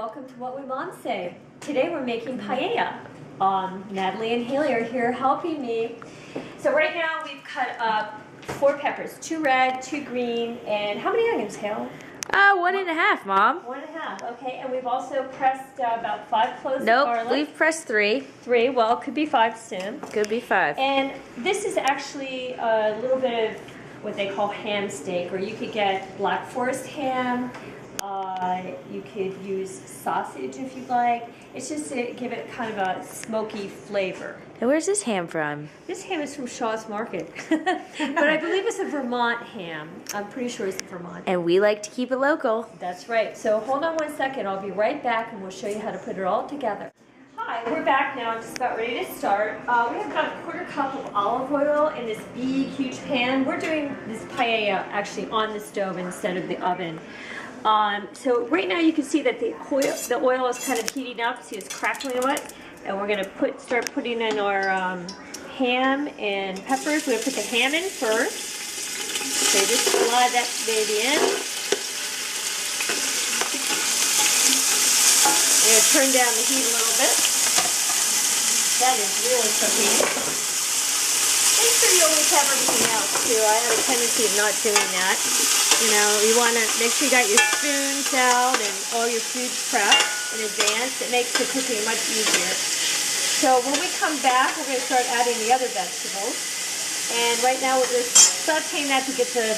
welcome to What Would Mom Say? Today we're making paella. Natalie and Hayley are here helping me. So right now we've cut up 4 peppers, 2 red, 2 green, and how many onions, Hale? 1.5, Mom. 1.5, okay. And we've also pressed about 5 cloves of garlic. Nope, we've pressed 3. 3, well, it could be 5 soon. Could be 5. And this is actually a little bit of what they call ham steak, or you could get Black Forest ham. You could use sausage if you'd like. It's just to give it kind of a smoky flavor. And where's this ham from? This ham is from Shaw's Market. But I believe it's a Vermont ham. I'm pretty sure it's Vermont. And we like to keep it local. That's right. So hold on 1 second. I'll be right back and we'll show you how to put it all together. Hi, we're back now. I'm just about ready to start. We have about a 1/4 cup of olive oil in this big, huge pan. We're doing this paella actually on the stove instead of the oven. So right now you can see that the oil is kind of heating up. See, it's crackling a bit. And we're going to start putting in our ham and peppers. We're going to put the ham in first. So just slide that baby in. I'm going to turn down the heat a little bit. That is really cooking. Make sure you always have everything else too. I have a tendency of not doing that. You know, you want to make sure you got your spoons out and all your food prepped in advance. It makes the cooking much easier. So when we come back, we're going to start adding the other vegetables. And right now we're just sauteing that to get the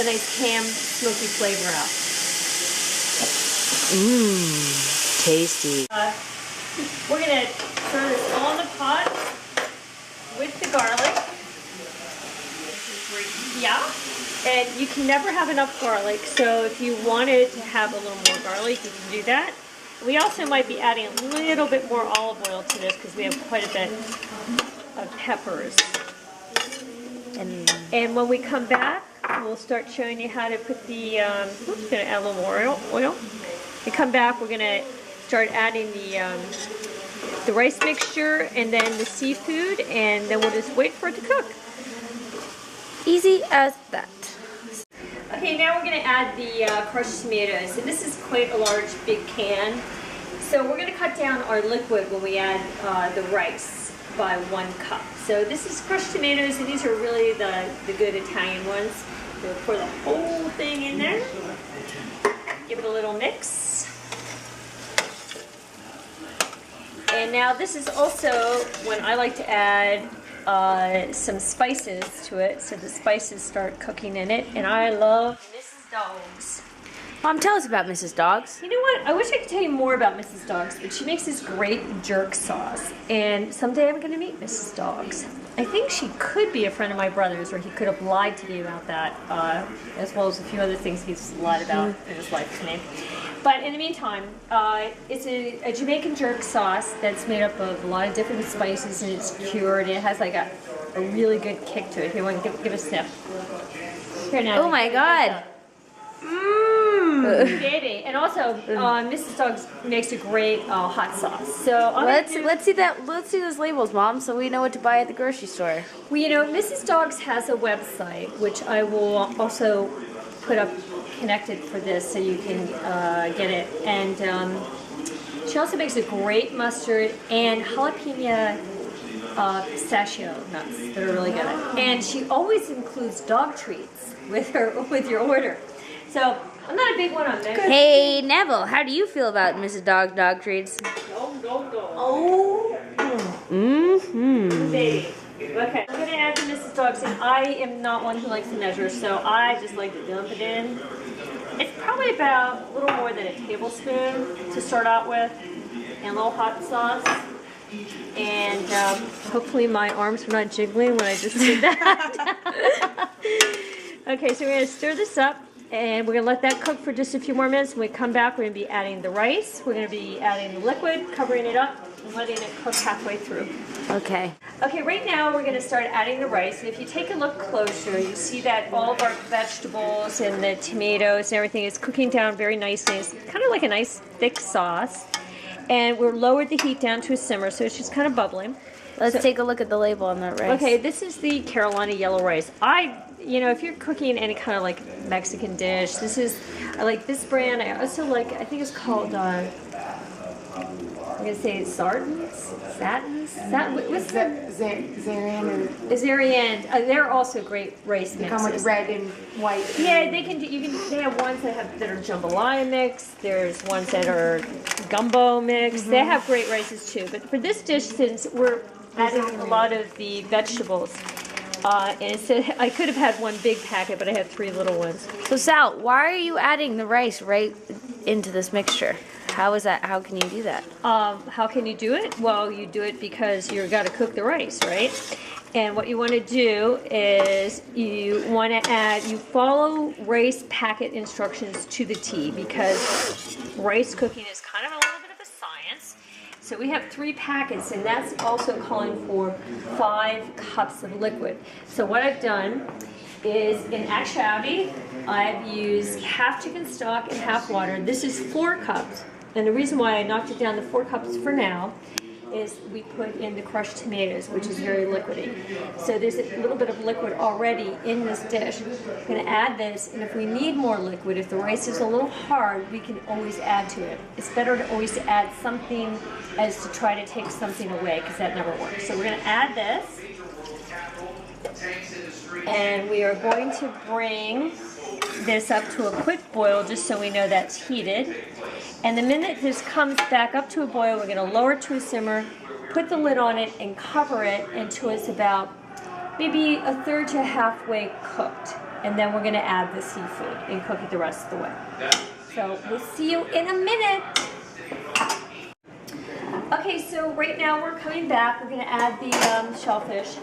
nice ham smoky flavor out. Mmm, tasty. We're going to throw this all in the pot with the garlic. Yeah. And you can never have enough garlic, so if you wanted to have a little more garlic, you can do that. We also might be adding a little bit more olive oil to this because we have quite a bit of peppers. And when we come back, we'll start showing you how to put the, going to add a little more oil. When we come back, we're going to start adding the rice mixture and then the seafood, and then we'll just wait for it to cook. Easy as that. Okay, now we're going to add the crushed tomatoes, and this is quite a large, big can. So we're going to cut down our liquid when we add the rice by 1 cup. So this is crushed tomatoes, and these are really the good Italian ones. So we'll pour the whole thing in there. Give it a little mix. And now this is also when I like to add some spices to it, so the spices start cooking in it, and I love Mrs. Dogs. Mom, tell us about Mrs. Dogs. You know what? I wish I could tell you more about Mrs. Dogs, but she makes this great jerk sauce, and someday I'm going to meet Mrs. Dogs. I think she could be a friend of my brother's, or he could have lied to me about that, as well as a few other things he's lied about in his life to me. But in the meantime, it's a Jamaican jerk sauce that's made up of a lot of different spices, and it's cured, and it has like a really good kick to it. Here, want to give a sniff. Here now. Oh my God. Mmm, baby. And also, Mrs. Dogs makes a great hot sauce. So let's see those labels, Mom, so we know what to buy at the grocery store. Well, you know, Mrs. Dogs has a website, which I will also put up connected for this so you can get it. And she also makes a great mustard and jalapeno pistachio nuts that are really good. And she always includes dog treats with your order. So I'm not a big one on that. Hey Neville, how do you feel about Mrs. Dog's dog treats? Oh. Baby. Okay, I'm going to add the Mrs. Dogs in. I am not one who likes to measure, so I just like to dump it in. It's probably about a little more than a tablespoon to start out with, and a little hot sauce. And hopefully my arms were not jiggling when I just did that. Okay, so we're going to stir this up, and we're going to let that cook for just a few more minutes. When we come back, we're going to be adding the rice. We're going to be adding the liquid, covering it up, and letting it cook halfway through. Okay. Okay, right now we're going to start adding the rice, and if you take a look closer, you see that all of our vegetables and the tomatoes and everything is cooking down very nicely. It's kind of like a nice thick sauce, and we've lowered the heat down to a simmer, so it's just kind of bubbling. Let's take a look at the label on that rice. Okay, this is the Carolina yellow rice. You know, if you're cooking any kind of like Mexican dish, this is, I like this brand. I also like, I think it's called, I'm gonna say Satins. What's that? Zarian Azarian. They're also great rice mixes. come with red and white. Yeah, they can do. They have ones that are jambalaya mix. There's ones that are gumbo mix. They have great rices too. But for this dish, since we're adding a lot of the vegetables, and instead I could have had one big packet, but I have 3 little ones. So Sal, why are you adding the rice right into this mixture? How is that? How can you do that? How can you do it? Well, you do it because you've got to cook the rice, right? And what you want to do is you follow rice packet instructions to the T, because rice cooking is kind of a little bit of a science. So we have 3 packets, and that's also calling for 5 cups of liquid. So what I've done is, in actuality, I've used half chicken stock and half water. This is 4 cups. And the reason why I knocked it down to 4 cups for now is we put in the crushed tomatoes, which is very liquidy. So there's a little bit of liquid already in this dish. I'm going to add this, and if we need more liquid, if the rice is a little hard, we can always add to it. It's better to always add something as to try to take something away, because that never works. So we're going to add this, and we are going to bring this up to a quick boil just so we know that's heated. And the minute this comes back up to a boil, we're going to lower it to a simmer, put the lid on it, and cover it until it's about maybe a third to halfway cooked. And then we're going to add the seafood and cook it the rest of the way. So we'll see you in a minute. Okay, so right now we're coming back. We're going to add the shellfish.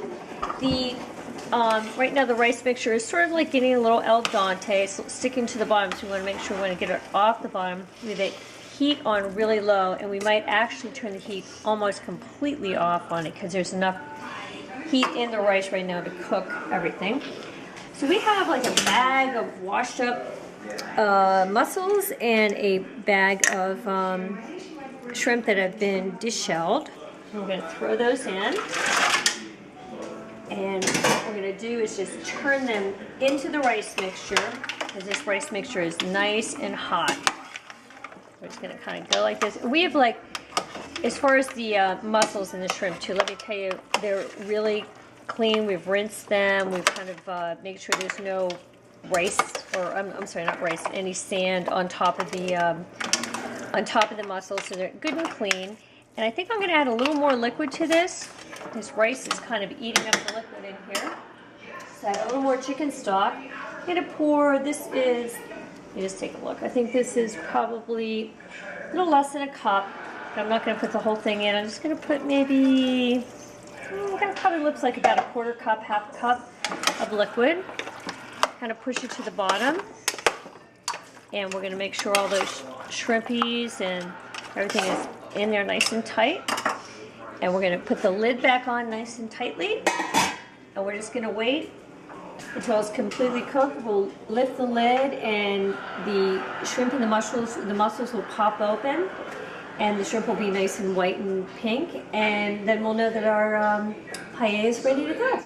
Right now the rice mixture is sort of like getting a little al dente, so sticking to the bottom, so we want to make sure we want to get it off the bottom with the heat on really low, and we might actually turn the heat almost completely off on it because there's enough heat in the rice right now to cook everything. So we have like a bag of washed up mussels and a bag of shrimp that have been deshelled. We're going to throw those in. And what we're going to do is just turn them into the rice mixture, because this rice mixture is nice and hot. We're just going to kind of go like this. We have, like, as far as the mussels and the shrimp too, let me tell you, they're really clean. We've rinsed them. We've kind of made sure there's no rice, or I'm sorry, not rice, any sand on top of the mussels, so they're good and clean. And I think I'm going to add a little more liquid to this. This rice is kind of eating up the liquid in here. So I have a little more chicken stock. I'm going to pour, this is, let me just take a look. I think this is probably a little less than a cup. But I'm not going to put the whole thing in. I'm just going to put maybe, that probably looks like about a quarter cup, half a cup of liquid. Kind of push it to the bottom. And we're going to make sure all those shrimpies and everything is in there nice and tight. And we're going to put the lid back on nice and tightly. And we're just going to wait until it's completely cooked. We'll lift the lid, and the shrimp and the mussels will pop open. And the shrimp will be nice and white and pink. And then we'll know that our paella is ready to go.